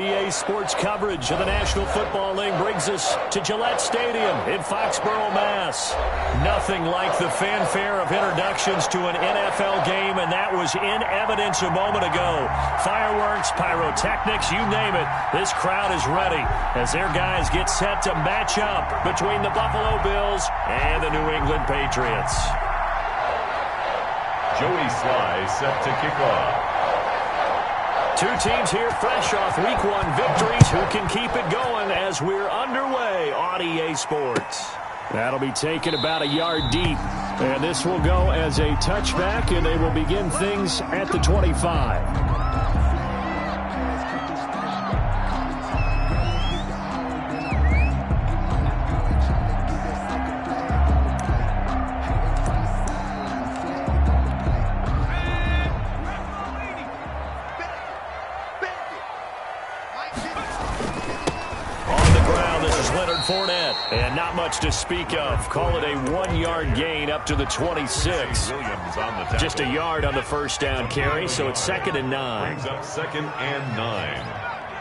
EA Sports coverage of the National Football League brings us to Gillette Stadium in Foxborough, Mass. Nothing like the fanfare of introductions to an NFL game, and that was in evidence a moment ago. Fireworks, pyrotechnics, you name it. This crowd is ready as their guys get set to match up between the Buffalo Bills and the New England Patriots. Joey Sly set to kick off. Two teams here fresh off Week 1 victories who can keep it going as we're underway on EA Sports. That'll be taken about a yard deep. And this will go as a touchback, and they will begin things at the 25. And not much to speak of. Call it a 1-yard gain up to the 26. Just a yard on the first down carry, so it's 2nd and 9. Brings up 2nd and 9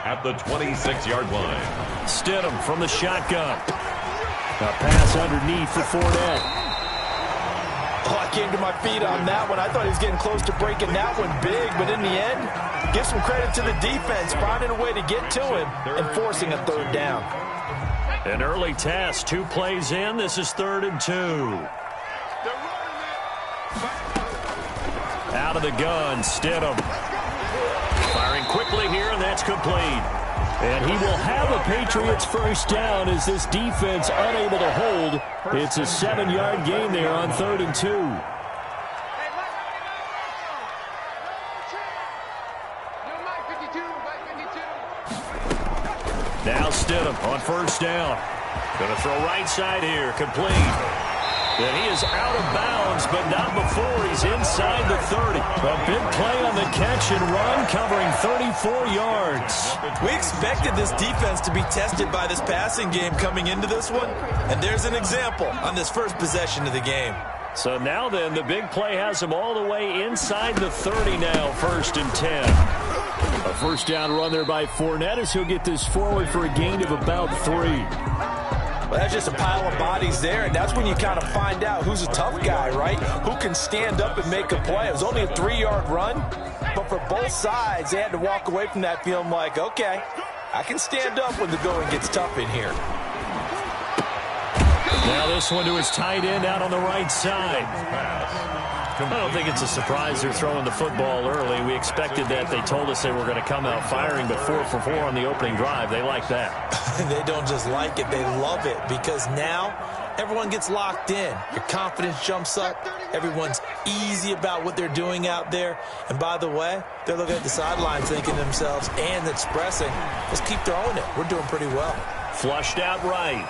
at the 26-yard line. Stidham from the shotgun. A pass underneath for Fournette. Oh, I came to my feet on that one. I thought he was getting close to breaking that one big, but in the end, give some credit to the defense, finding a way to get to him and forcing a 3rd down. An early test, 2 plays in. This is 3rd and 2. Out of the gun, Stidham. Firing quickly here, and that's complete. And he will have a Patriots first down as this defense unable to hold. It's a 7-yard gain there on 3rd and 2. Now Stidham on first down. Going to throw right side here, complete. And he is out of bounds, but not before he's inside the 30. A big play on the catch and run, covering 34 yards. We expected this defense to be tested by this passing game coming into this one, and there's an example on this first possession of the game. So now then, the big play has him all the way inside the 30 now, 1st and 10. A first down run there by Fournette as he'll get this forward for a gain of about 3. Well, that's just a pile of bodies there, and that's when you kind of find out who's a tough guy, right? Who can stand up and make a play. It was only a 3-yard run, but for both sides, they had to walk away from that feeling like, okay, I can stand up when the going gets tough in here. Now this one to his tight end out on the right side. I don't think it's a surprise they're throwing the football early. We expected that. They told us they were going to come out firing, but 4 for 4 on the opening drive. They like that. They don't just like it, they love it, because now everyone gets locked in. Your confidence jumps up. Everyone's easy about what they're doing out there. And by the way, they're looking at the sidelines thinking to themselves and expressing, let's keep throwing it. We're doing pretty well. Flushed out right.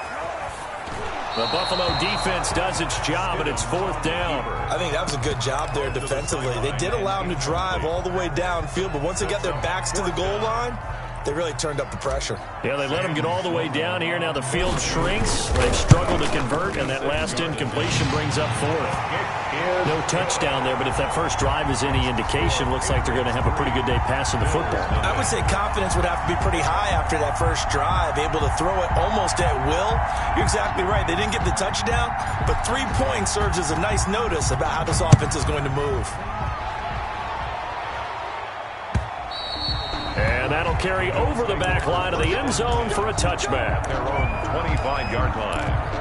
The Buffalo defense does its job, and it's 4th down. I think that was a good job there defensively. They did allow them to drive all the way downfield, but once they got their backs to the goal line, they really turned up the pressure. Yeah, they let them get all the way down here. Now the field shrinks. They've struggled to convert, and that last incompletion brings up 4th. No touchdown there, but if that first drive is any indication, looks like they're going to have a pretty good day passing the football. I would say confidence would have to be pretty high after that first drive, able to throw it almost at will. You're exactly right. They didn't get the touchdown, but 3 points serves as a nice notice about how this offense is going to move. And that'll carry over the back line of the end zone for a touchback. Their own 25-yard line.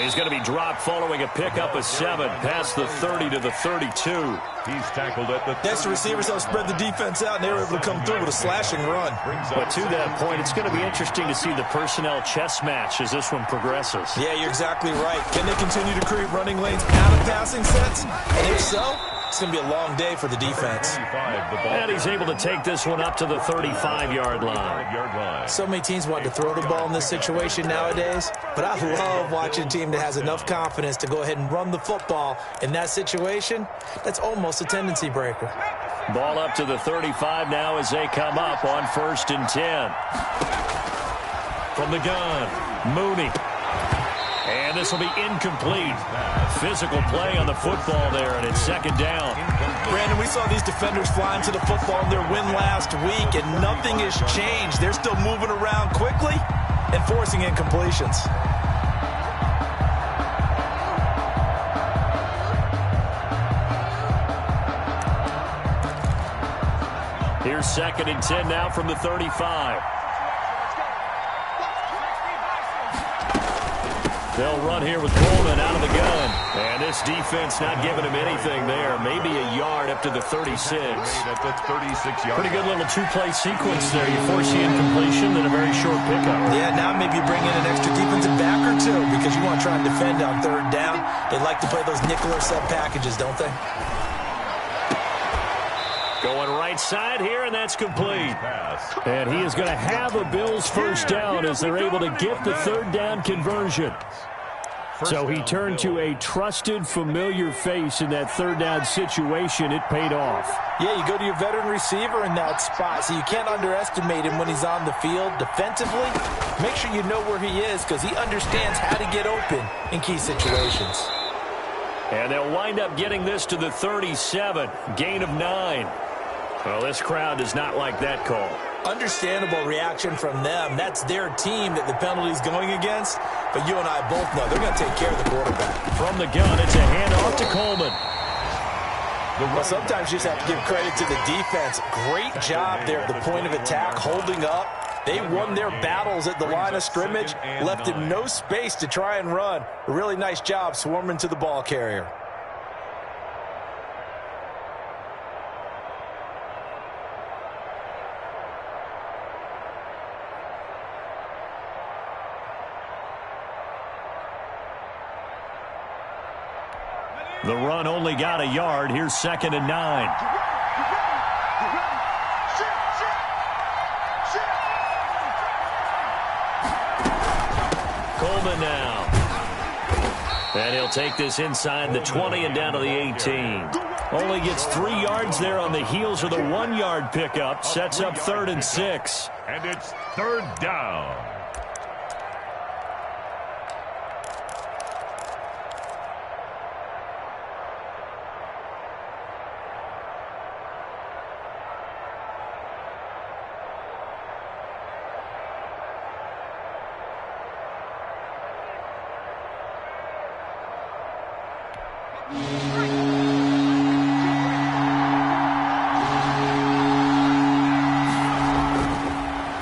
He's going to be dropped following a pickup of 7 past the 30 to the 32. He's tackled at the 30. That's the receivers helped spread the defense out, and they were able to come through with a slashing run. But to that point, it's going to be interesting to see the personnel chess match as this one progresses. Yeah, you're exactly right. Can they continue to create running lanes out of passing sets? And if so, It's going to be a long day for the defense. And he's able to take this one up to the 35-yard line. So many teams want to throw the ball in this situation nowadays, but I love watching a team that has enough confidence to go ahead and run the football in that situation. That's almost a tendency breaker. Ball up to the 35 now as they come up on 1st and 10. From the gun, Mooney. And this will be incomplete. Physical play on the football there, and it's 2nd down. Brandon, we saw these defenders flying to the football in their win last week, and nothing has changed. They're still moving around quickly and forcing incompletions. Here's 2nd and 10 now from the 35. They'll run here with Coleman out of the gun. And this defense not giving him anything there. Maybe a yard up to the 36. At the 36-yard. Pretty good little two-play sequence there. You force the incompletion, then a very short pickup. Yeah, now maybe you bring in an extra defensive back or two because you want to try and defend on 3rd down. They like to play those nickel or sub packages, don't they? Going right side here, and that's complete. And he is going to have a Bills 1st down as they're able to get the 3rd down conversion. So he turned to a trusted, familiar face in that 3rd down situation. It paid off. Yeah, you go to your veteran receiver in that spot, so you can't underestimate him when he's on the field. Defensively, make sure you know where he is because he understands how to get open in key situations. And they'll wind up getting this to the 37. Gain of 9. Well, this crowd does not like that call. Understandable reaction from them. That's their team that the penalty's going against. But you and I both know they're going to take care of the quarterback. From the gun, it's a handoff to Coleman. Well, sometimes you just have to give credit to the defense. Great job there at the point of attack, holding up. They won their battles at the line of scrimmage, left him no space to try and run. A really nice job swarming to the ball carrier. The run only got a yard. Here's 2nd and 9. Coleman now. And he'll take this inside the 20 and down to the 18. Only gets 3 yards there on the heels of the 1-yard pickup. Sets up 3rd and 6. And it's 3rd down.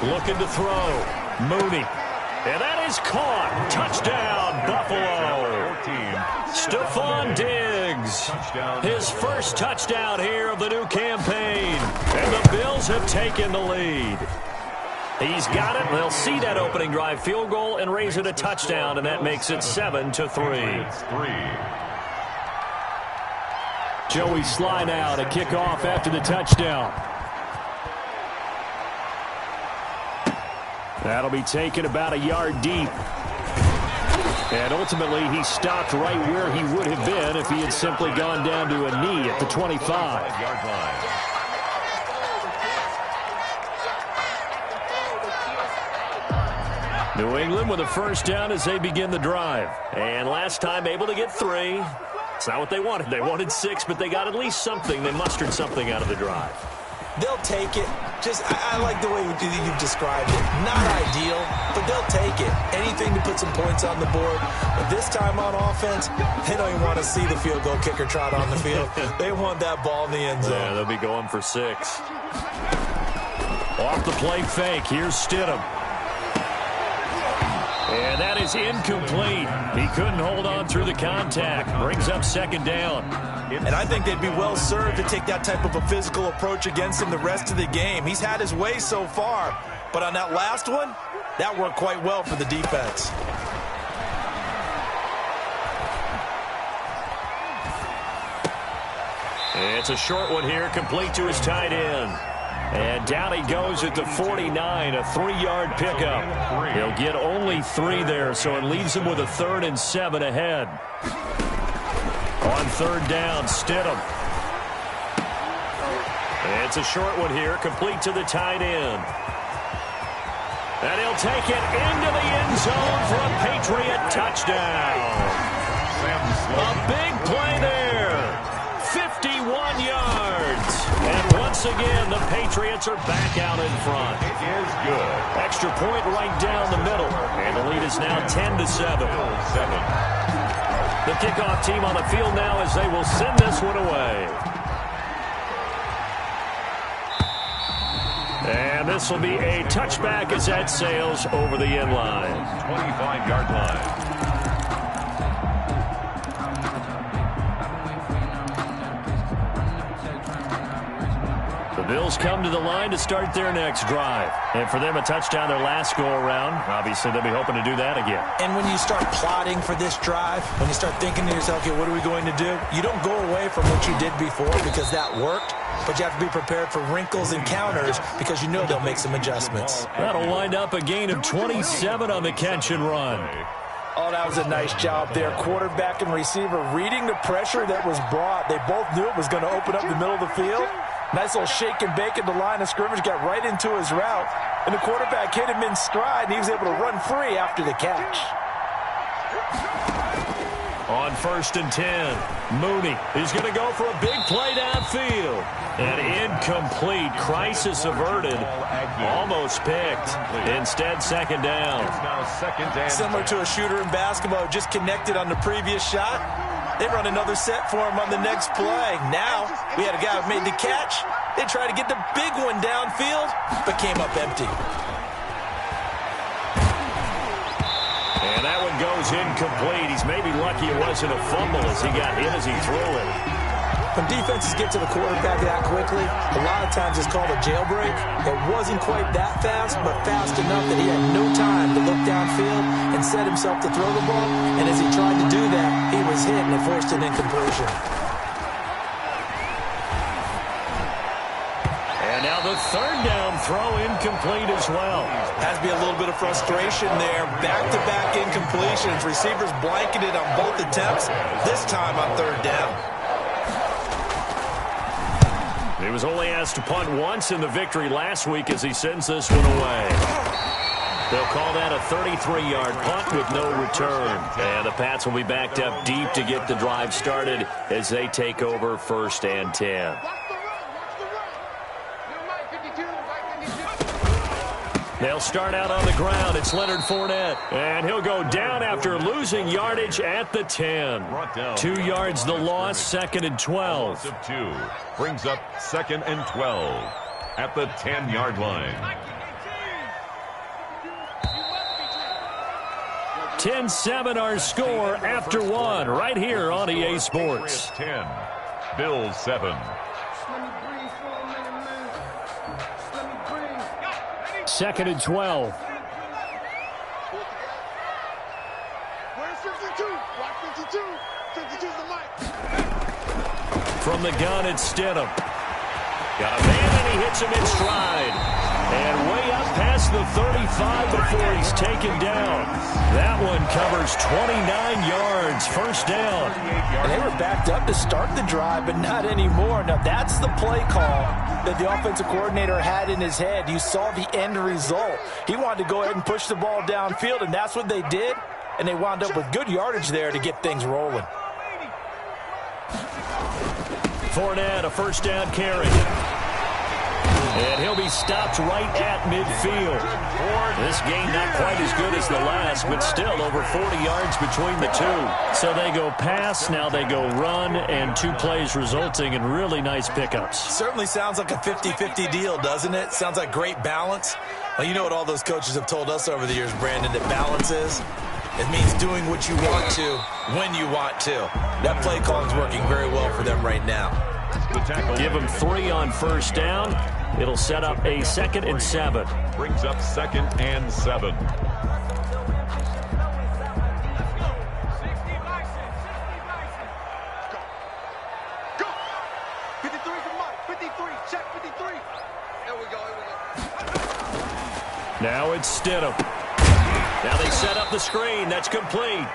Looking to throw. Mooney. And that is caught. Touchdown, Buffalo. Stephon Diggs. His first touchdown here of the new campaign. And the Bills have taken the lead. He's got it. They'll see that opening drive field goal and raise it a touchdown, and that makes it 7-3. Joey Sly now to kick off after the touchdown. That'll be taken about a yard deep. And ultimately, he stopped right where he would have been if he had simply gone down to a knee at the 25. New England with a first down as they begin the drive. And last time able to get 3. It's not what they wanted. They wanted 6, but they got at least something. They mustered something out of the drive. They'll take it. I like the way you've described it. Not ideal, but they'll take it. Anything to put some points on the board. But this time on offense, they don't even want to see the field goal kicker trot on the field. They want that ball in the end zone. Yeah, they'll be going for 6. Off the play fake. Here's Stidham. And that is incomplete. He couldn't hold on through the contact. Brings up 2nd down. And I think they'd be well served to take that type of a physical approach against him the rest of the game. He's had his way so far. But on that last one, that worked quite well for the defense. It's a short one here, complete to his tight end. And down he goes at the 49, a 3-yard pickup. He'll get only 3 there, so it leaves him with a 3rd and 7 ahead. On 3rd down, Stidham. It's a short one here, complete to the tight end. And he'll take it into the end zone for a Patriot touchdown. A big play there. 51 yards. And once again, the Patriots are back out in front. It is good. Extra point right down the middle. And the lead is now 10-7. The kickoff team on the field now as they will send this one away. And this will be a touchback as that sails over the end line. 25-yard line. The Bills come to the line to start their next drive. And for them, a touchdown their last go-around. Obviously, they'll be hoping to do that again. And when you start plotting for this drive, when you start thinking to yourself, okay, what are we going to do? You don't go away from what you did before because that worked. But you have to be prepared for wrinkles and counters because you know they'll make some adjustments. That'll wind up a gain of 27 on the catch and run. Oh, that was a nice job there. Quarterback and receiver reading the pressure that was brought. They both knew it was going to open up the middle of the field. Nice little shake and bake at the line of scrimmage, got right into his route. And the quarterback hit him in stride, and he was able to run free after the catch. On 1st and 10, Mooney is going to go for a big play downfield. And incomplete. Crisis averted. Almost picked. Instead, 2nd down. Similar to a shooter in basketball, just connected on the previous shot. They run another set for him on the next play. Now, we had a guy who made the catch. They tried to get the big one downfield, but came up empty. And that one goes incomplete. He's maybe lucky it wasn't a fumble as he got hit as he threw it. When defenses get to the quarterback that quickly, a lot of times it's called a jailbreak. It wasn't quite that fast, but fast enough that he had no time to look downfield and set himself to throw the ball. And as he tried to do that, he was hit and it forced an incompletion. And now the 3rd down throw incomplete as well. Has to be a little bit of frustration there. Back-to-back incompletions. Receivers blanketed on both attempts, this time on 3rd down. He was only asked to punt once in the victory last week as he sends this one away. They'll call that a 33-yard punt with no return. And the Pats will be backed up deep to get the drive started as they take over 1st and 10. They'll start out on the ground. It's Leonard Fournette. And he'll go down after losing yardage at the 10. 2 yards the loss, 2nd and 12. Of 2 brings up 2nd and 12 at the 10-yard line. 10-7 our score after 1 right here on EA Sports. 10, Bills 7. 2nd and 12. From the gun, it's Stidham. Got a man, and he hits him in stride. And way up past the 35 before he's taken down. That one covers 29 yards, 1st down. And they were backed up to start the drive, but not anymore. Now, that's the play call that the offensive coordinator had in his head. You saw the end result. He wanted to go ahead and push the ball downfield, and that's what they did. And they wound up with good yardage there to get things rolling. Fournette, a 1st down carry. And he'll be stopped right at midfield. This game not quite as good as the last, but still over 40 yards between the two. So they go pass, now they go run, and 2 plays resulting in really nice pickups. Certainly sounds like a 50-50 deal, doesn't it? Sounds like great balance. Well, you know what all those coaches have told us over the years, Brandon, that balance is? It means doing what you want to when you want to. That play call is working very well for them right now. Give them 3 on 1st down. It'll set up a 2nd and 7. Brings up 2nd and 7. Now it's Stidham. Now they set up the screen. That's complete.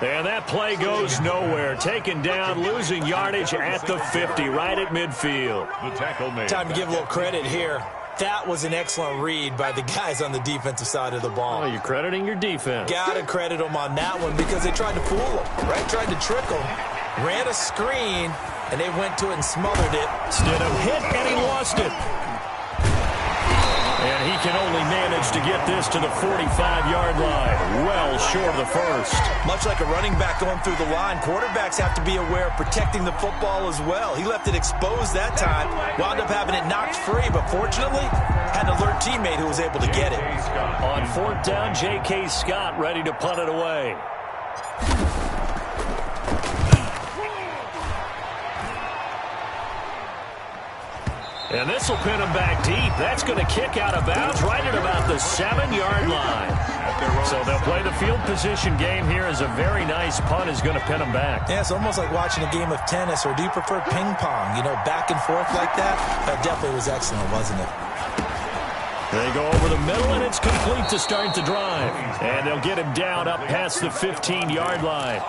And that play goes nowhere. Taken down, losing yardage at the 50, right at midfield. The tackle made. Time to give a little credit here. That was an excellent read by the guys on the defensive side of the ball. Oh, you're crediting your defense. Got to credit them on that one because they tried to fool them, right? Tried to trick them. Ran a screen, and they went to it and smothered it. Stidham hit, and he lost it. And he can only manage to get this to the 45-yard line. Well short of the first. Much like a running back going through the line, quarterbacks have to be aware of protecting the football as well. He left it exposed that time, wound up having it knocked free, but fortunately had an alert teammate who was able to get it. On fourth down, J.K. Scott ready to punt it away. And this will pin him back deep. That's going to kick out of bounds right at about the 7-yard line. So they'll play the field position game here as a very nice punt is going to pin him back. Yeah, it's almost like watching a game of tennis, or do you prefer ping pong? You know, back and forth like that? That definitely was excellent, wasn't it? They go over the middle, and it's complete to start the drive. And they'll get him down up past the 15-yard line.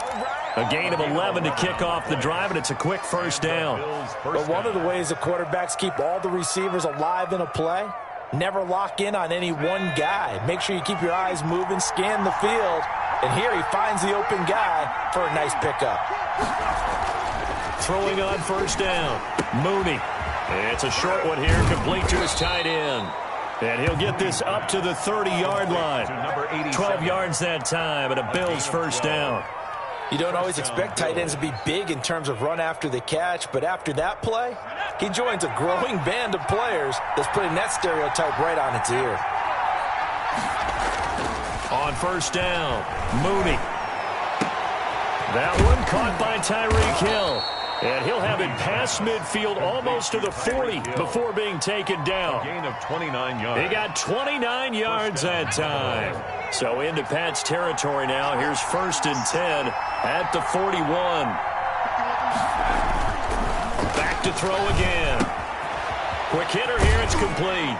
A gain of 11 to kick off the drive, and it's a quick first down. But one of the ways the quarterbacks keep all the receivers alive in a play, never lock in on any one guy. Make sure you keep your eyes moving, scan the field. And here he finds the open guy for a nice pickup. Throwing on first down, Mooney. It's a short one here, complete to his tight end. And he'll get this up to the 30-yard line. 12 yards that time, and a Bills first down. You don't always expect tight ends to be big in terms of run after the catch, but after that play, he joins a growing band of players that's putting that stereotype right on its ear. On first down, Mooney. That one caught by Tyreek Hill. And he'll have it past midfield almost to the 40 before being taken down. Gain of 29 yards. He got 29 yards that time. So into Pat's territory now. Here's first and 10 at the 41. Back to throw again. Quick hitter here. It's complete.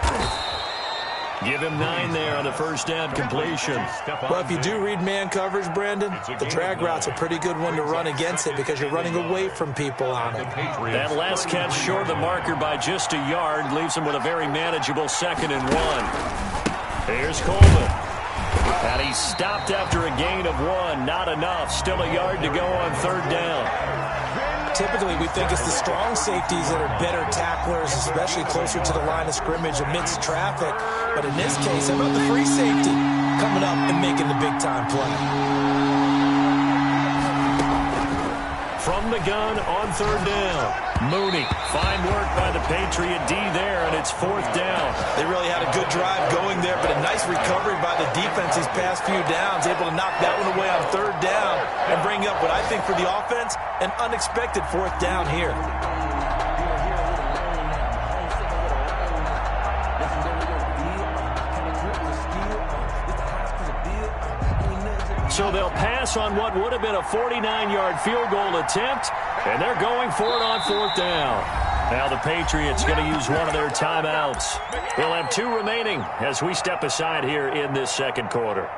Give him 9 there on the first down completion. Well, if you do read man coverage, Brandon, the drag route's a pretty good one to run against it because you're running away from people on it. That last catch short of the marker by just a yard leaves him with a very manageable 2nd and 1. Here's Coleman. And he stopped after a gain of 1. Not enough. Still a yard to go on third down. Typically, we think it's the strong safeties that are better tacklers, especially closer to the line of scrimmage amidst traffic. But in this case, how about the free safety coming up and making the big-time play? From the gun on third down, Mooney. Fine work by the Patriot D there, and it's fourth down. They really had a good drive going there, but a nice recovery by the defense these past few downs, able to knock that one away on third down and bring up what I think for the offense, an unexpected fourth down here. So they'll pass on what would have been a 49-yard field goal attempt, and they're going for it on fourth down. Now the Patriots going to use one of their timeouts. We'll have 2 remaining as we step aside here in this second quarter.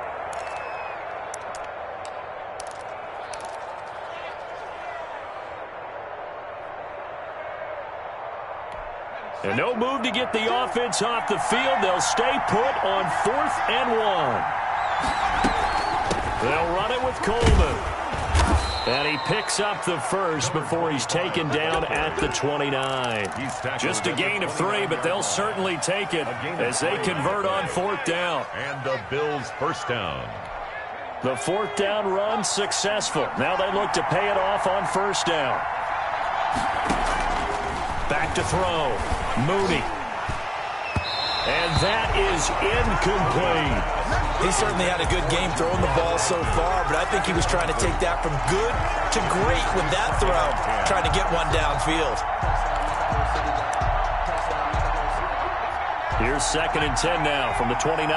And no move to get the offense off the field. They'll stay put on 4th and 1. They'll run it with Coleman. And he picks up the first before he's taken down at the 29. Just a gain of 3, but they'll certainly take it as they convert on fourth down. And the Bills first down. The fourth down run successful. Now they look to pay it off on first down. Back to throw. Mooney. And that is incomplete. He certainly had a good game throwing the ball so far, but I think he was trying to take that from good to great with that throw, trying to get one downfield. Here's 2nd and 10 now from the 29.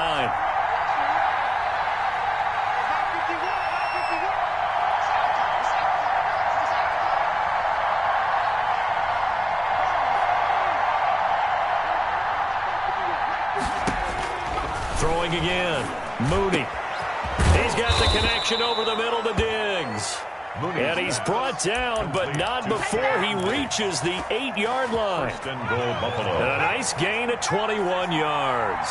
Throwing again. Mooney. He's got the connection over the middle to Diggs. And he's brought down, but not before he reaches the 8-yard line. And a nice gain of 21 yards.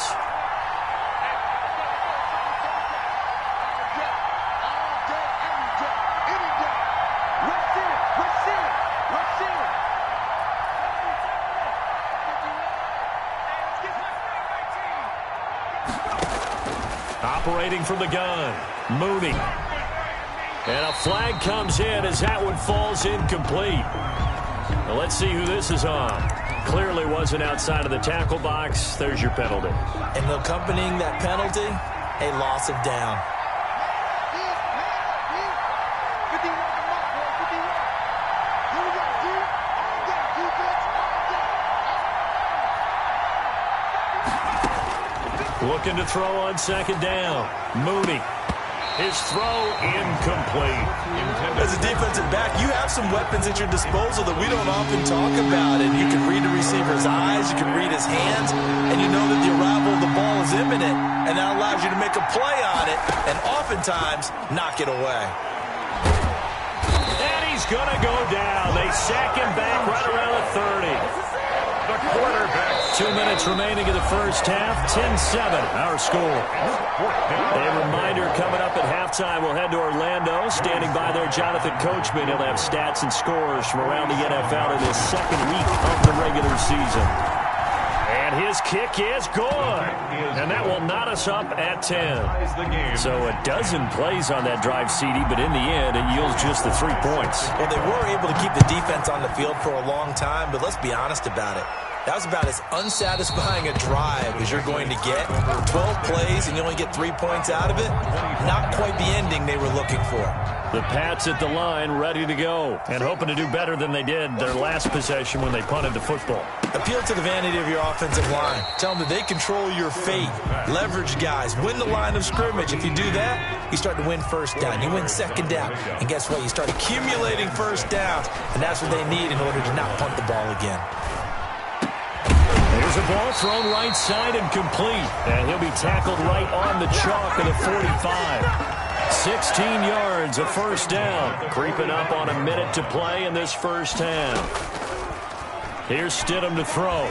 Operating from the gun, Mooney. And a flag comes in as that one falls incomplete. Now let's see who this is on. Clearly wasn't outside of the tackle box. There's your penalty. And accompanying that penalty, a loss of down. Looking to throw on second down. Mooney. His throw incomplete. As a defensive back, you have some weapons at your disposal that we don't often talk about. And you can read the receiver's eyes, you can read his hands, and you know that the arrival of the ball is imminent. And that allows you to make a play on it and oftentimes knock it away. And he's going to go down. They sack him back right around the 30. The quarterback. 2 minutes remaining in the first half. 10-7, our score. A reminder coming up at halftime. We'll head to Orlando. Standing by there, Jonathan Coachman. He'll have stats and scores from around the NFL in his second week of the regular season. And his kick is good. And that will knot us up at 10. So a dozen plays on that drive, CD, but in the end, it yields just the 3 points. Well, they were able to keep the defense on the field for a long time, but let's be honest about it. That was about as unsatisfying a drive as you're going to get. 12 plays and you only get 3 points out of it. Not quite the ending they were looking for. The Pats at the line, ready to go, and hoping to do better than they did their last possession when they punted the football. Appeal to the vanity of your offensive line. Tell them that they control your fate. Leverage guys. Win the line of scrimmage. If you do that, you start to win first down. You win second down. And guess what? You start accumulating first downs. And that's what they need in order to not punt the ball again. There's a ball thrown right side and complete. And he'll be tackled right on the chalk of the 45. 16 yards, a first down. Creeping up on a minute to play in this first half. Here's Stidham to throw.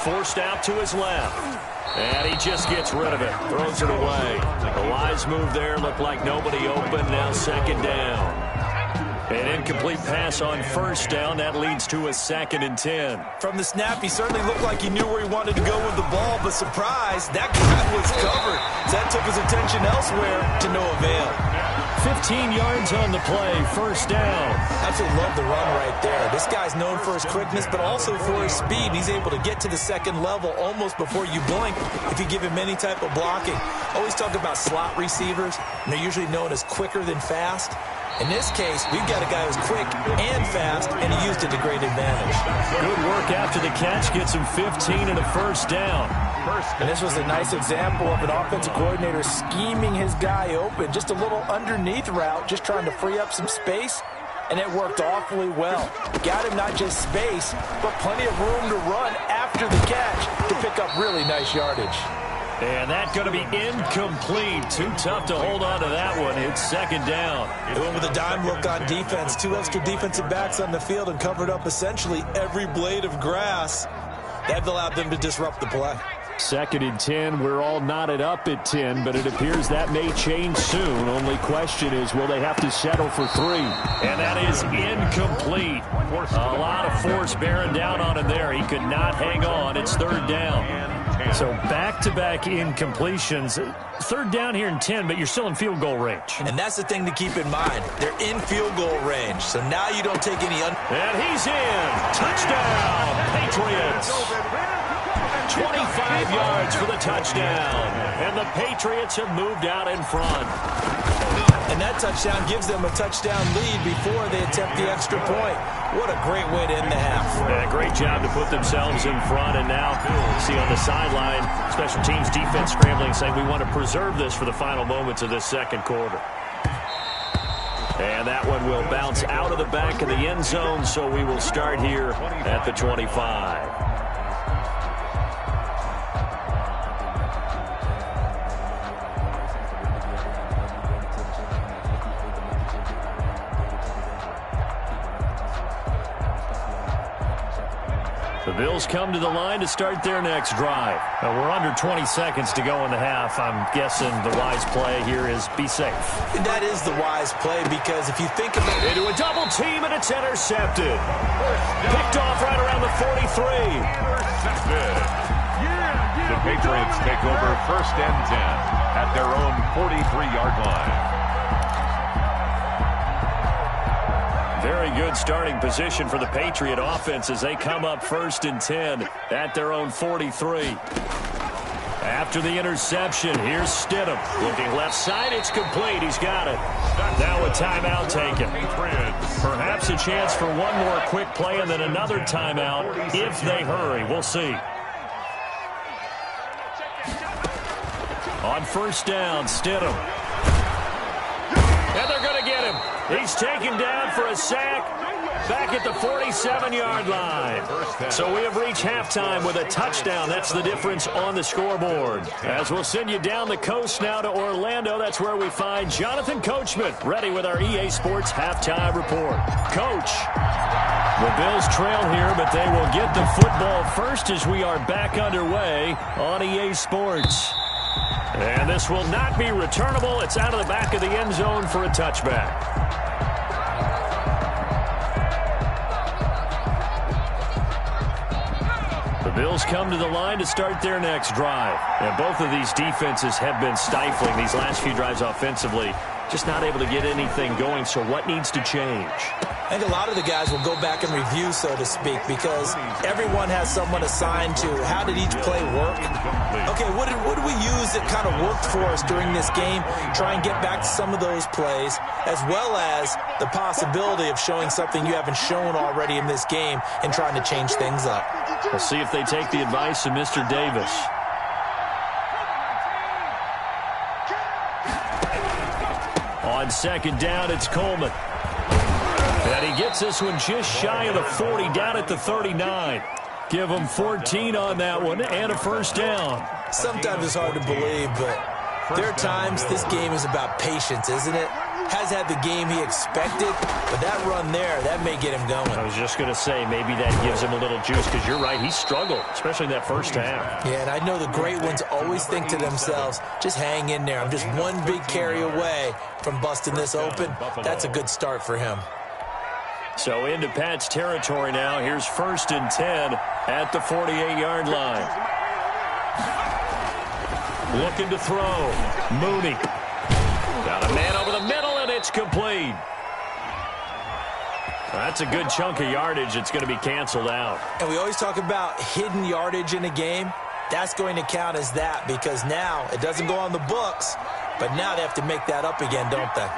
Forced out to his left. And he just gets rid of it. Throws it away. The wise move there. Looked like nobody open. Now second down. An incomplete pass on first down. That leads to a 2nd and 10. From the snap, he certainly looked like he knew where he wanted to go with the ball, but surprise, that guy was covered. So that took his attention elsewhere to no avail. 15 yards on the play, first down. Absolutely love the run right there. This guy's known for his quickness, but also for his speed. He's able to get to the second level almost before you blink if you give him any type of blocking. Always talk about slot receivers, and they're usually known as quicker than fast. In this case, we've got a guy who's quick and fast, and he used it to great advantage. Good work after the catch. Gets him 15 and a first down. And this was a nice example of an offensive coordinator scheming his guy open. Just a little underneath route, just trying to free up some space, and it worked awfully well. Got him not just space, but plenty of room to run after the catch to pick up really nice yardage. And that's going to be incomplete. Too tough to hold on to that one. It's second down. They went with a dime look on defense. 2 extra defensive backs on the field and covered up essentially every blade of grass. That allowed them to disrupt the play. 2nd and 10. We're all knotted up at 10, but it appears that may change soon. Only question is, will they have to settle for 3? And that is incomplete. A lot of force bearing down on him there. He could not hang on. It's 3rd down. So back-to-back incompletions. 3rd down here in 10, but you're still in field goal range. And that's the thing to keep in mind. They're in field goal range, so now you don't take any... And he's in. Touchdown, Patriots. 25 yards for the touchdown. And the Patriots have moved out in front. And that touchdown gives them a touchdown lead before they attempt the extra point. What a great way to end the half. Yeah, great job to put themselves in front. And now, see on the sideline, special teams defense scrambling, saying we want to preserve this for the final moments of this second quarter. And that one will bounce out of the back of the end zone, so we will start here at the 25. The Bills come to the line to start their next drive. We're under 20 seconds to go in the half. I'm guessing the wise play here is be safe. And that is the wise play because if you think about it. Into a double team, and it's intercepted. Picked off right around the 43. Intercepted. The Patriots take over 1st and 10 at their own 43-yard line. Very good starting position for the Patriot offense as they come up 1st and 10 at their own 43. After the interception, here's Stidham. Looking left side, it's complete. He's got it. Now a timeout taken. Perhaps a chance for one more quick play and then another timeout if they hurry. We'll see. On 1st down, Stidham. And they're going to get him. He's taken down for a sack back at the 47-yard line. So we have reached halftime with a touchdown. That's the difference on the scoreboard. As we'll send you down the coast now to Orlando, that's where we find Jonathan Coachman ready with our EA Sports halftime report. Coach, the Bills trail here, but they will get the football first as we are back underway on EA Sports. And this will not be returnable. It's out of the back of the end zone for a touchback. The Bills come to the line to start their next drive. And both of these defenses have been stifling these last few drives offensively. Just not able to get anything going, so what needs to change? I think a lot of the guys will go back and review, so to speak, because everyone has someone assigned to how did each play work. Okay, what did we use that kind of worked for us during this game? Try and get back to some of those plays, as well as the possibility of showing something you haven't shown already in this game and trying to change things up. We'll see if they take the advice of Mr. Davis. On 2nd down, it's Coleman. And he gets this one just shy of the 40, down at the 39. Give him 14 on that one and a 1st down. Sometimes it's hard to believe, but there are times this game is about patience, isn't it? Has had the game he expected, but that run there, that may get him going. I was just going to say, maybe that gives him a little juice, because you're right, he struggled, especially in that 1st half. Yeah, and I know the great ones always think to themselves, just hang in there. I'm just one big carry away from busting this open. That's a good start for him. So into Pat's territory now. Here's 1st and 10 at the 48-yard line. Looking to throw. Mooney. Got a man over the middle, and it's complete. That's a good chunk of yardage. It's going to be canceled out. And we always talk about hidden yardage in a game. That's going to count as that, because now it doesn't go on the books, but now they have to make that up again, don't they?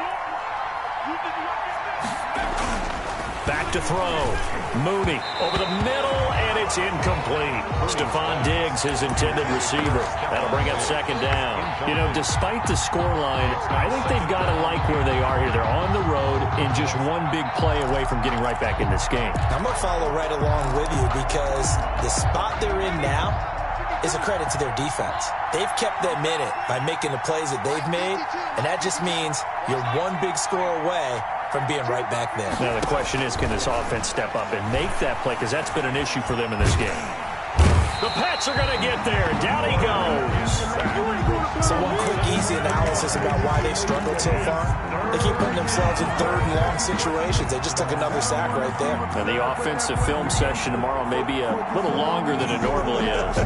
Back to throw. Mooney over the middle, and it's incomplete. Stephon Diggs, his intended receiver. That'll bring up 2nd down. You know, despite the scoreline, I think they've got to like where they are here. They're on the road and just one big play away from getting right back in this game. I'm going to follow right along with you, because the spot they're in now is a credit to their defense. They've kept them in it by making the plays that they've made, and that just means you're one big score away from being right back there. Now the question is, can this offense step up and make that play? Because that's been an issue for them in this game. The Pats are going to get there. Down he goes. So one quick, easy analysis about why they've struggled so far. They keep putting themselves in 3rd and long situations. They just took another sack right there. And the offensive film session tomorrow may be a little longer than it normally is.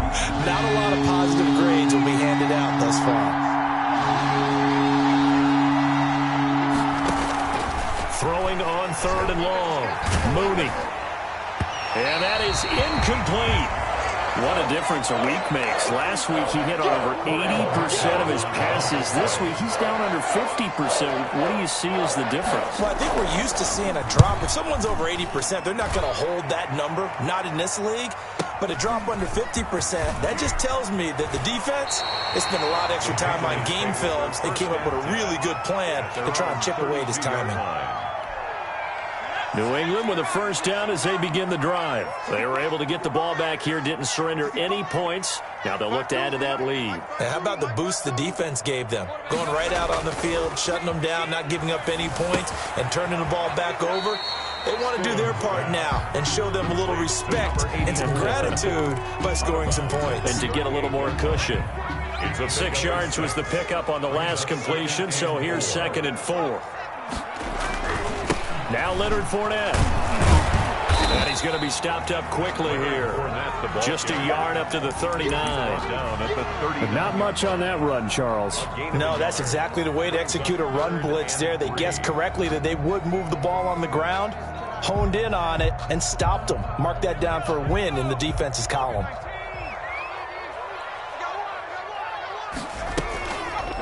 Not a lot of positive grades will be handed out thus far. Throwing on 3rd and long. Mooney. And that is incomplete. What a difference a week makes. Last week he hit on over 80% of his passes. This week he's down under 50%. What do you see as the difference? Well, I think we're used to seeing a drop. If someone's over 80%, they're not going to hold that number. Not in this league. But a drop under 50%, that just tells me that the defense has spent a lot of extra time on game films and came up with a really good plan to try and chip away at his timing. New England with a 1st down as they begin the drive. They were able to get the ball back here, didn't surrender any points. Now they'll look to add to that lead. And how about the boost the defense gave them? Going right out on the field, shutting them down, not giving up any points, and turning the ball back over. They want to do their part now and show them a little respect and some gratitude by scoring some points. And to get a little more cushion. 6 yards was the pickup on the last completion, so here's 2nd and 4. Now Leonard Fournette. And he's going to be stopped up quickly here. Just a yard up to the 39. But not much on that run, Charles. No, that's exactly the way to execute a run blitz there. They guessed correctly that they would move the ball on the ground, honed in on it, and stopped them. Mark that down for a win in the defense's column.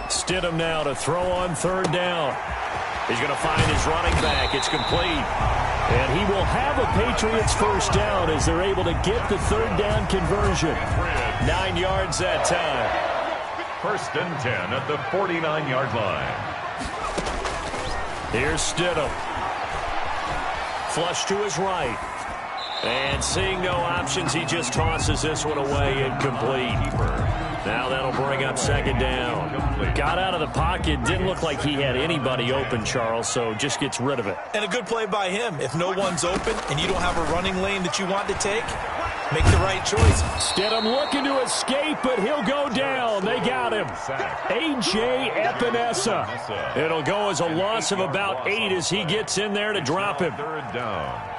Stidham now to throw on 3rd down. He's going to find his running back. It's complete. And he will have a Patriots first down as they're able to get the 3rd down conversion. 9 yards that time. 1st and 10 at the 49-yard line. Here's Stidham. Flush to his right. And seeing no options, he just tosses this one away, incomplete. Now that'll bring up 2nd down. Got out of the pocket, didn't look like he had anybody open, Charles, so just gets rid of it. And a good play by him. If no one's open and you don't have a running lane that you want to take, make the right choice. Stidham looking to escape, but he'll go down. They got him. A.J. Epinesa. It'll go as a loss of about 8 as he gets in there to drop him. 3rd down.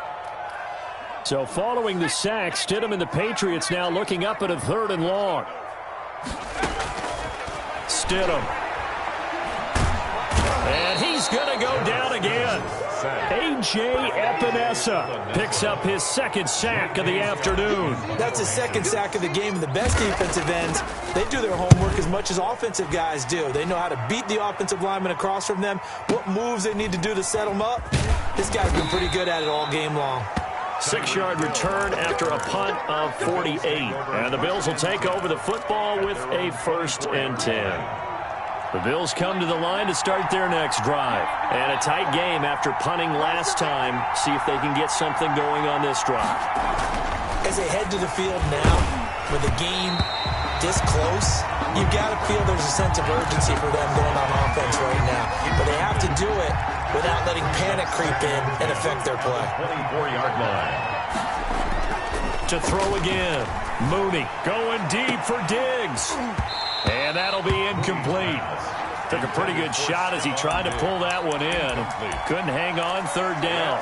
So following the sack, Stidham and the Patriots now looking up at a 3rd and long. Stidham. And he's going to go down again. A.J. Epinesa picks up his 2nd sack of the afternoon. That's his 2nd sack of the game, and the best defensive ends, they do their homework as much as offensive guys do. They know how to beat the offensive lineman across from them, what moves they need to do to set them up. This guy's been pretty good at it all game long. 6-yard return after a punt of 48. And the Bills will take over the football with a 1st and 10. The Bills come to the line to start their next drive. And a tight game after punting last time. See if they can get something going on this drive. As they head to the field now, with the game this close, you've got to feel there's a sense of urgency for them going on offense right now. But they have to do it without letting panic creep in and affect their play. 24-yard line. To throw again. Mooney going deep for Diggs. And that'll be incomplete. Took a pretty good shot as he tried to pull that one in. Couldn't hang on 3rd down.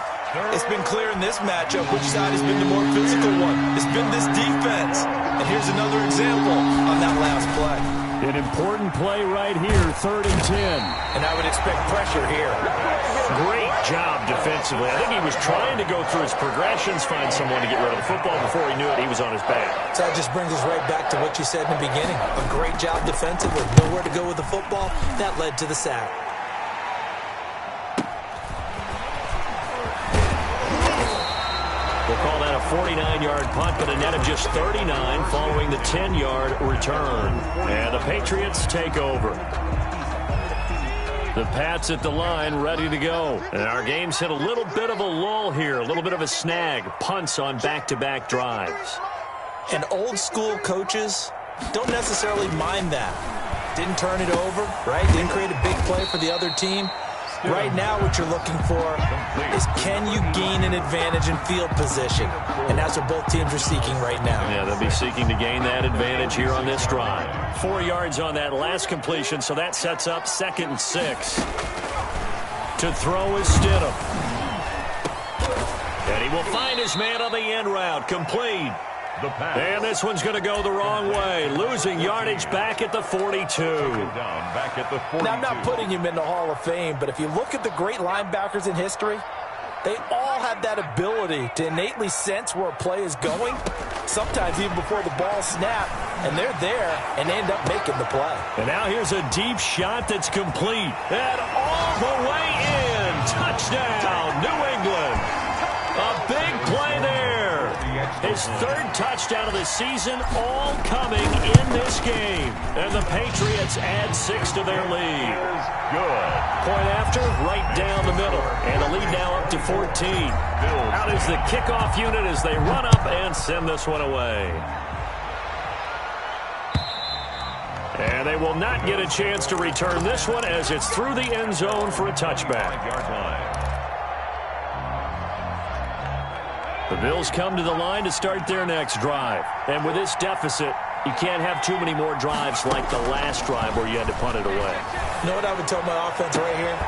It's been clear in this matchup which side has been the more physical one. It's been this defense. And here's another example on that last play. An important play right here, 3rd and 10. And I would expect pressure here. Great job defensively. I think he was trying to go through his progressions, find someone to get rid of the football. Before he knew it, he was on his back. So that just brings us right back to what you said in the beginning. A great job defensively. Nowhere to go with the football. That led to the sack. We'll call that a 49-yard punt, but a net of just 39 following the 10-yard return. And the Patriots take over. The Pats at the line, ready to go. And our game's hit a little bit of a lull here, a little bit of a snag. Punts on back-to-back drives. And old-school coaches don't necessarily mind that. Didn't turn it over, right? Didn't create a big play for the other team. Right now, what you're looking for is can you gain an advantage in field position? And that's what both teams are seeking right now. Yeah, they'll be seeking to gain that advantage here on this drive. 4 yards on that last completion, so that sets up 2nd and 6. To throw is Stidham. And he will find his man on the end route. Complete. And this one's going to go the wrong way. Losing yardage back at the 42. Now, I'm not putting him in the Hall of Fame, but if you look at the great linebackers in history, they all have that ability to innately sense where a play is going, sometimes even before the ball snaps, and they're there and end up making the play. And now here's a deep shot that's complete. And all the way in. Touchdown, New England. A big play there. His 3rd touchdown of the season, all coming in this game. And the Patriots add 6 to their lead. Good. Point after, right down the middle. And the lead now up to 14. Out is the kickoff unit as they run up and send this one away. And they will not get a chance to return this one as it's through the end zone for a touchback. The Bills come to the line to start their next drive. And with this deficit, you can't have too many more drives like the last drive where you had to punt it away. You know what I would tell my offense right here?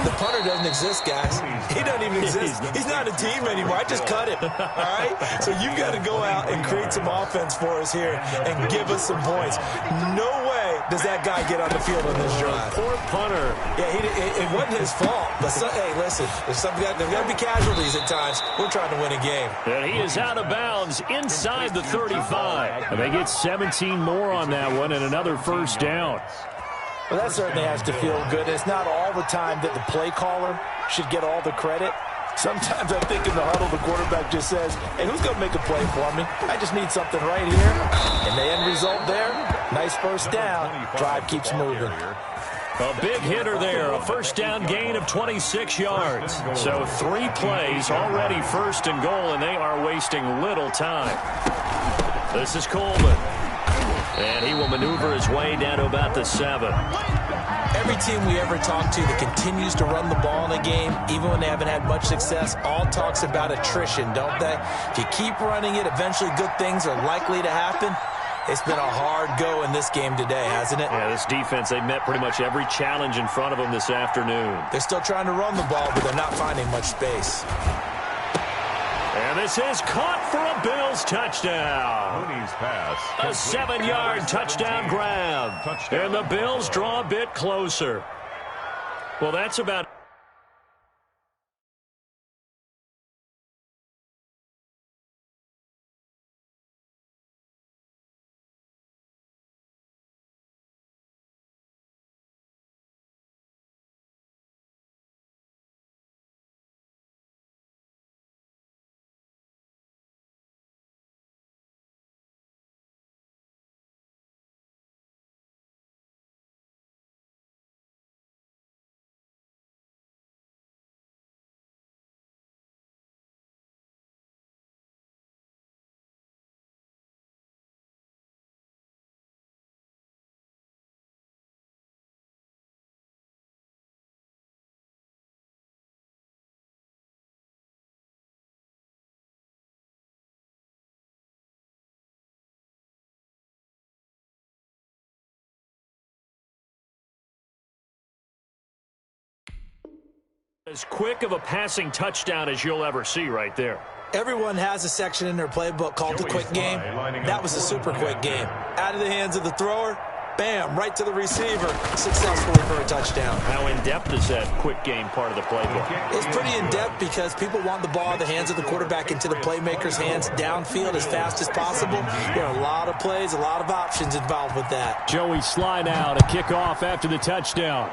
The punter doesn't exist, guys. He doesn't even exist. He's not a team anymore. I just cut him, all right? So you've got to go out and create some offense for us here and give us some points. No way does that guy get on the field on this drive. Poor punter. Yeah, it wasn't his fault. But, hey, listen, there's got to be casualties at times. We're trying to win a game. And he is out of bounds inside the 35. And they get 17 more on that one and another first down. Well, that certainly has to feel good. It's not all the time that the play caller should get all the credit. Sometimes I think in the huddle, the quarterback just says, hey, who's going to make a play for me? I just need something right here. And the end result there, nice first down. Drive keeps moving. A big hitter there, a first down gain of 26 yards. So 3 plays, already first and goal, and they are wasting little time. This is Coleman. And he will maneuver his way down to about the 7. Every team we ever talk to that continues to run the ball in a game, even when they haven't had much success, all talks about attrition, don't they? If you keep running it, eventually good things are likely to happen. It's been a hard go in this game today, hasn't it? Yeah, this defense, they met pretty much every challenge in front of them this afternoon. They're still trying to run the ball, but they're not finding much space. And this is caught for a Bills touchdown. Mooney's pass. A 7-yard touchdown grab. And the Bills draw a bit closer. Well, that's about... As quick of a passing touchdown as you'll ever see right there. Everyone has a section in their playbook called the quick game. That was a super quick game. Out of the hands of the thrower, bam, right to the receiver, successfully for a touchdown. How in-depth is that quick game part of the playbook? It's pretty in-depth because people want the ball in the hands of the quarterback into the playmaker's hands downfield as fast as possible. There are a lot of plays, a lot of options involved with that. Joey slide out, a kickoff after the touchdown.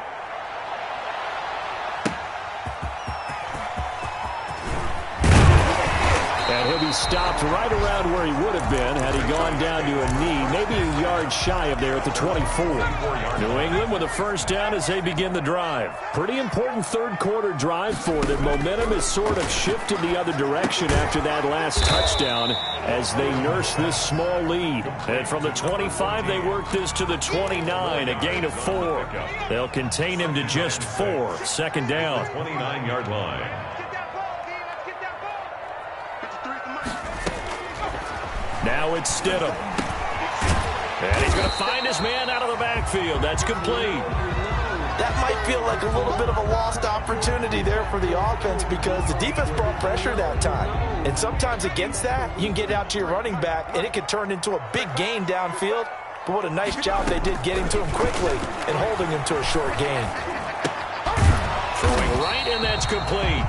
And he'll be stopped right around where he would have been had he gone down to a knee, maybe a yard shy of there at the 24. New England with a first down as they begin the drive. Pretty important third-quarter drive for them. Momentum has sort of shifted the other direction after that last touchdown as they nurse this small lead. And from the 25, they work this to the 29, a gain of 4. They'll contain him to just 4. Second down. 29-yard line. Now it's Stidham. And he's going to find his man out of the backfield. That's complete. That might feel like a little bit of a lost opportunity there for the offense because the defense brought pressure that time. And sometimes against that, you can get out to your running back, and it could turn into a big gain downfield. But what a nice job they did getting to him quickly and holding him to a short gain. Throwing right, and that's complete.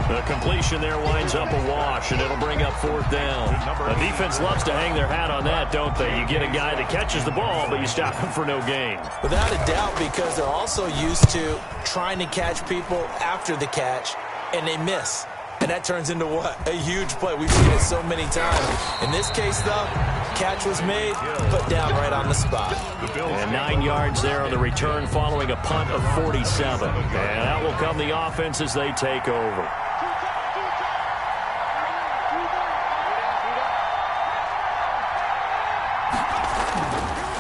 The completion there winds up a wash, and it'll bring up fourth down. The defense loves to hang their hat on that, don't they? You get a guy that catches the ball, but you stop him for no gain. Without a doubt, because they're also used to trying to catch people after the catch, and they miss. And that turns into what? A huge play. We've seen it so many times. In this case, though, catch was made, put down right on the spot. And 9 yards there on the return following a punt of 47. And out will come the offense as they take over.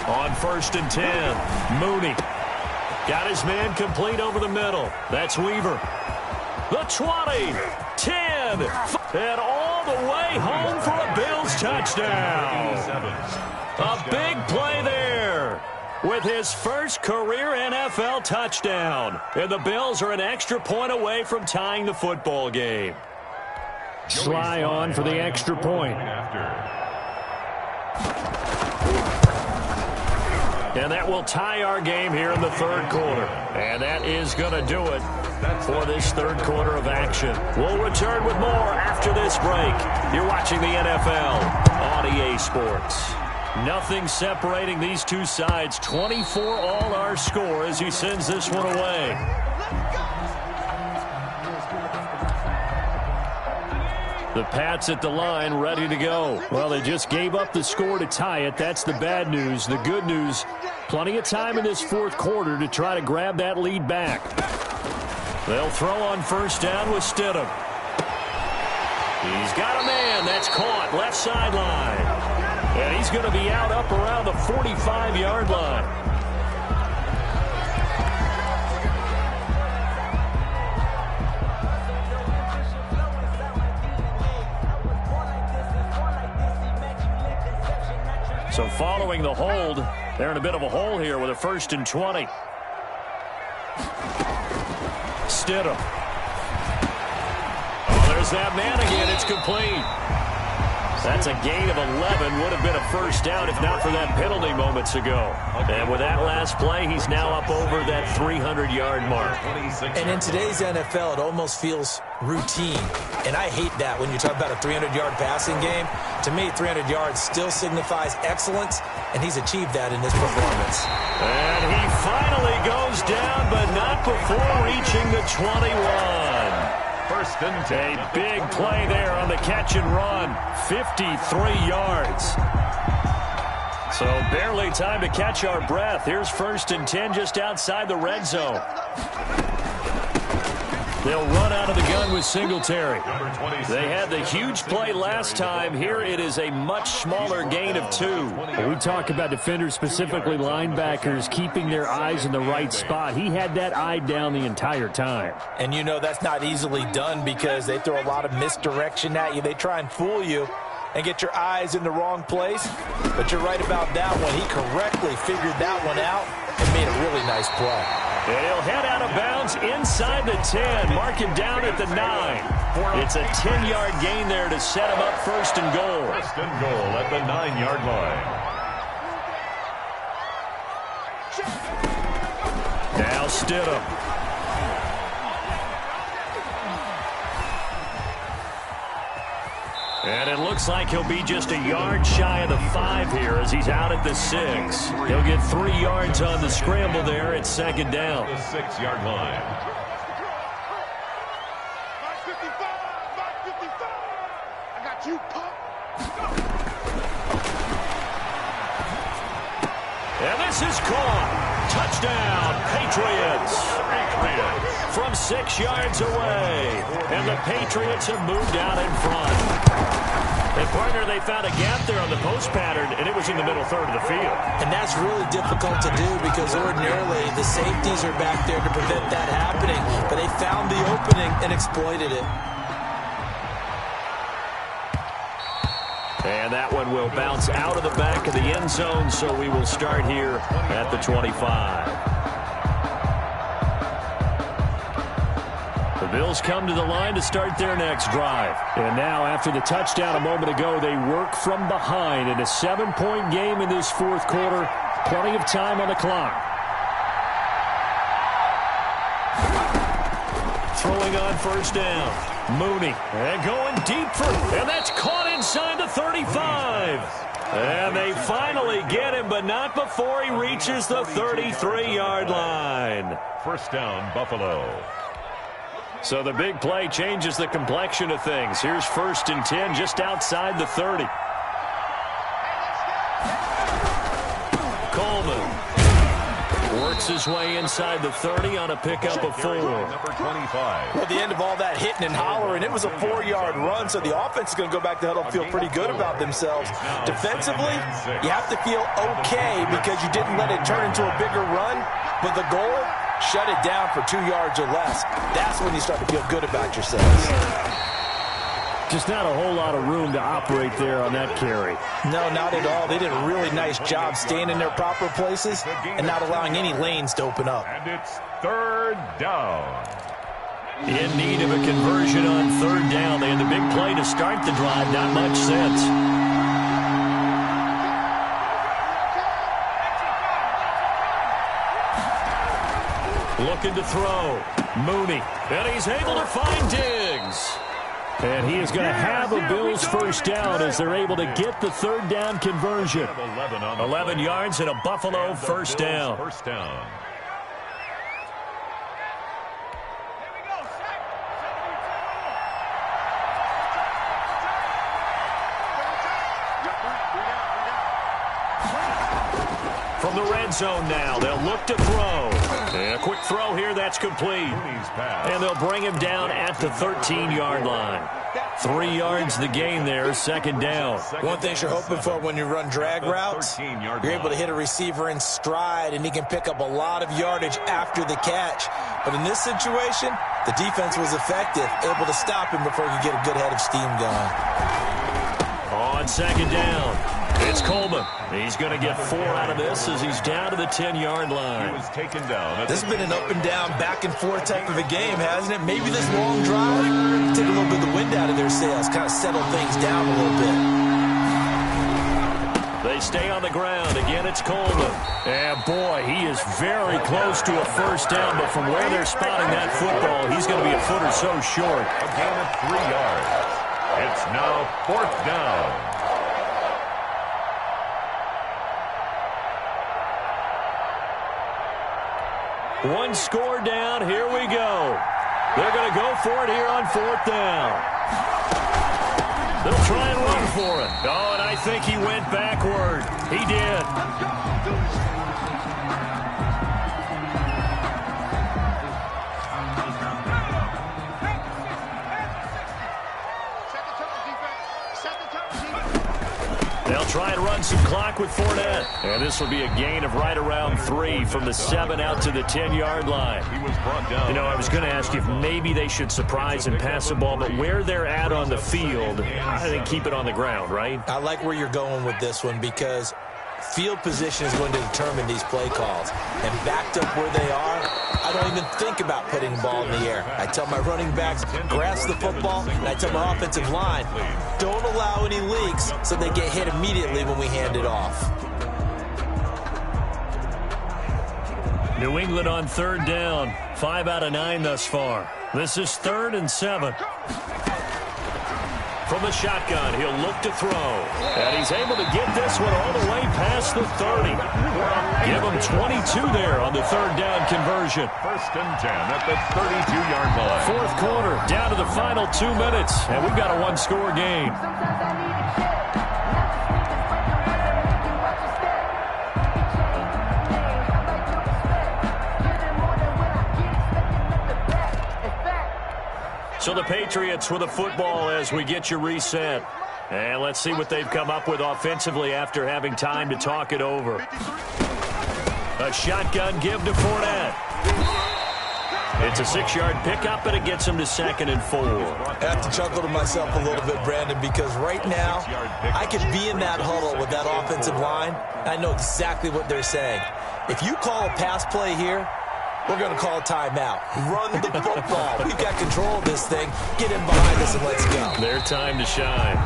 On 1st and 10, Mooney got his man complete over the middle. That's Weaver. The 20, 10, and all the way touchdown. A big play there with his first career NFL touchdown. And the Bills are an extra point away from tying the football game. Sly on for the extra point. And that will tie our game here in the third quarter. And that is going to do it for this third quarter of action. We'll return with more after this break. You're watching the NFL on EA Sports. Nothing separating these two sides. 24 all our score as he sends this one away. The Pats at the line, ready to go. Well, they just gave up the score to tie it. That's the bad news. The good news, plenty of time in this fourth quarter to try to grab that lead back. They'll throw on first down with Stidham. He's got a man. That's caught left sideline. And he's going to be out up around the 45-yard line. So following the hold, they're in a bit of a hole here with a 1st and 20. Stidham. Oh, there's that man again. It's complete. That's a gain of 11. Would have been a first down if not for that penalty moments ago. And with that last play, he's now up over that 300-yard mark. And in today's NFL, it almost feels routine. And I hate that when you talk about a 300-yard passing game. To me, 300 yards still signifies excellence, and he's achieved that in this performance. And he finally goes down, but not before reaching the 21. First and 10. A big play there on the catch and run. 53 yards. So barely time to catch our breath. Here's 1st and 10 just outside the red zone. They'll run out of the gun with Singletary. They had the huge play last time. Here it is a much smaller gain of 2. We talk about defenders, specifically linebackers, keeping their eyes in the right spot. He had that eye down the entire time. And you know that's not easily done because they throw a lot of misdirection at you. They try and fool you and get your eyes in the wrong place. But you're right about that one. He correctly figured that one out and made a really nice play. And he'll head out of bounds inside the 10. Mark him down at the 9. It's a 10-yard gain there to set him up 1st and goal. 1st and goal at the 9-yard line. Now Stidham. And it looks like he'll be just a yard shy of the 5 here as he's out at the 6. He'll get 3 yards on the scramble there. It's 2nd down. The 6-yard line. I got you, punk. And this is caught. Touchdown, Patriots. From 6 yards away. And the Patriots have moved out in front. And, partner, they found a gap there on the post pattern, and it was in the middle third of the field. And that's really difficult to do because ordinarily the safeties are back there to prevent that happening. But they found the opening and exploited it. And that one will bounce out of the back of the end zone, so we will start here at the 25. The Bills come to the line to start their next drive. And now, after the touchdown a moment ago, they work from behind in a 7-point game in this fourth quarter. Plenty of time on the clock. Throwing on first down. Mooney. And going deep for... And that's caught inside the 35. And they finally get him, but not before he reaches the 33-yard line. First down, Buffalo. So the big play changes the complexion of things. Here's 1st and 10 just outside the 30. Coleman works his way inside the 30 on a pickup of 4. Number 25. Well, the end of all that hitting and hollering, it was a 4-yard run, so the offense is going to go back to huddle and feel pretty good about themselves. Defensively, you have to feel okay because you didn't let it turn into a bigger run, but the goal, shut it down for 2 yards or less. That's when you start to feel good about yourselves. Just not a whole lot of room to operate there on that carry. No, not at all. They did a really nice job staying in their proper places and not allowing any lanes to open up. And it's third down. In need of a conversion on third down. They had the big play to start the drive. Not much sense. Looking to throw. Mooney. And he's able to find Diggs. And he is going to have a Bills first down as they're able to get the third down conversion. 11 yards and a Buffalo first down. From the red zone now, they'll look to throw. And a quick throw here, that's complete. And they'll bring him down at the 13-yard line. 3 yards the gain there, second down. One thing you're hoping for when you run drag routes, you're able to hit a receiver in stride, and he can pick up a lot of yardage after the catch. But in this situation, the defense was effective, able to stop him before he could get a good head of steam going. On second down, it's Coleman. He's going to get 4 out of this as he's down to the 10-yard line. He was taken down. This has been an up-and-down, back-and-forth type of a game, hasn't it? Maybe this long drive take a little bit of the wind out of their sails, kind of settle things down a little bit. They stay on the ground. Again, it's Coleman. And, boy, he is very close to a first down, but from where they're spotting that football, he's going to be a foot or so short. A gain of 3 yards. It's now fourth down. One score down. Here we go. They're going to go for it here on fourth down. They'll try and run for it. Oh, and I think he went backward. He did. They'll try and run some clock with Fournette. And this will be a gain of right around 3 from the 7 out to the 10-yard line. He was brought down. You know, I was going to ask you if maybe they should surprise and pass the ball, but where they're at on the field, I think keep it on the ground, right? I like where you're going with this one because field position is going to determine these play calls. And backed up where they are, I don't even think about putting the ball in the air. I tell my running backs, grasp the football, and I tell my offensive line, don't allow any leaks so they get hit immediately when we hand it off. New England on third down. 5 out of 9 thus far. This is 3rd and 7. From the shotgun, he'll look to throw. And he's able to get this one all the way past the 30. Give him 22 there on the third down conversion. 1st and 10 at the 32-yard line. Fourth quarter, down to the final 2 minutes. And we've got a one-score game. So the Patriots with the football as we get you reset. And let's see what they've come up with offensively after having time to talk it over. A shotgun give to Fournette. It's a 6-yard pickup, and it gets him to 2nd and 4. I have to chuckle to myself a little bit, Brandon, because right now I could be in that huddle with that offensive line. I know exactly what they're saying. If you call a pass play here, we're going to call a timeout. Run the football. We've got control of this thing. Get in behind us and let's go. Their time to shine.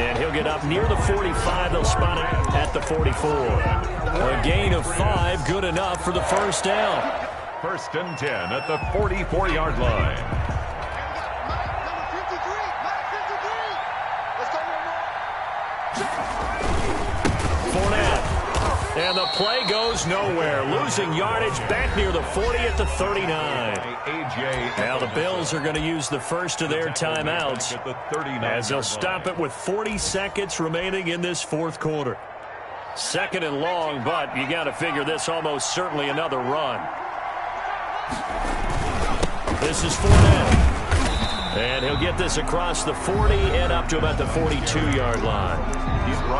And he'll get up near the 45. They'll spot it at the 44. A gain of 5, good enough for the first down. 1st and 10 at the 44-yard line. Fournette. And the play goes nowhere. Losing yardage back near the 40 at the 39. Now the Bills are going to use the first of their timeouts as they'll stop it with 40 seconds remaining in this fourth quarter. 2nd and long, but you got to figure this almost certainly another run. This is Fournette. And he'll get this across the 40 and up to about the 42-yard line.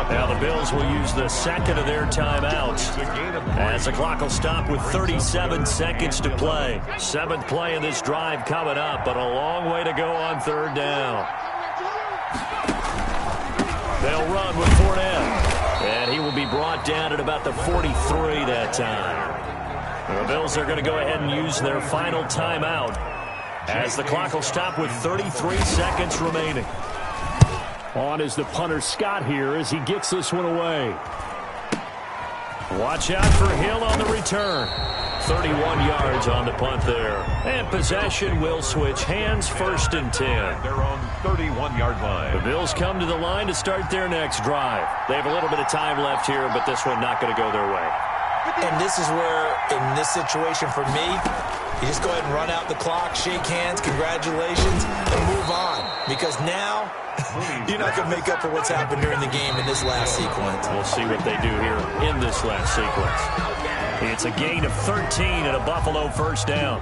Now the Bills will use the 2nd of their timeouts as the clock will stop with 37 seconds to play. 7th play of this drive coming up, but a long way to go on third down. They'll run with Fournette. And he will be brought down at about the 43 that time. The Bills are going to go ahead and use their final timeout as the clock will stop with 33 seconds remaining. On is the punter Scott here as he gets this one away. Watch out for Hill on the return. 31 yards on the punt there. And possession will switch hands, 1st and 10. Their own 31-yard line. The Bills come to the line to start their next drive. They have a little bit of time left here, but this one not going to go their way. And this is where, in this situation for me, you just go ahead and run out the clock, shake hands, congratulations, and move on. Because now, you're not going to make up for what's happened during the game in this last sequence. We'll see what they do here in this last sequence. It's a gain of 13 and a Buffalo 1st down.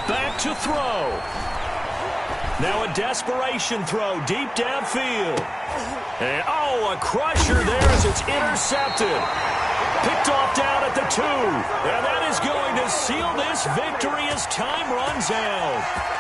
Back to throw. Now a desperation throw deep downfield. And, a crusher there as it's intercepted. Picked off down at the 2. And that is going to seal this victory as time runs out.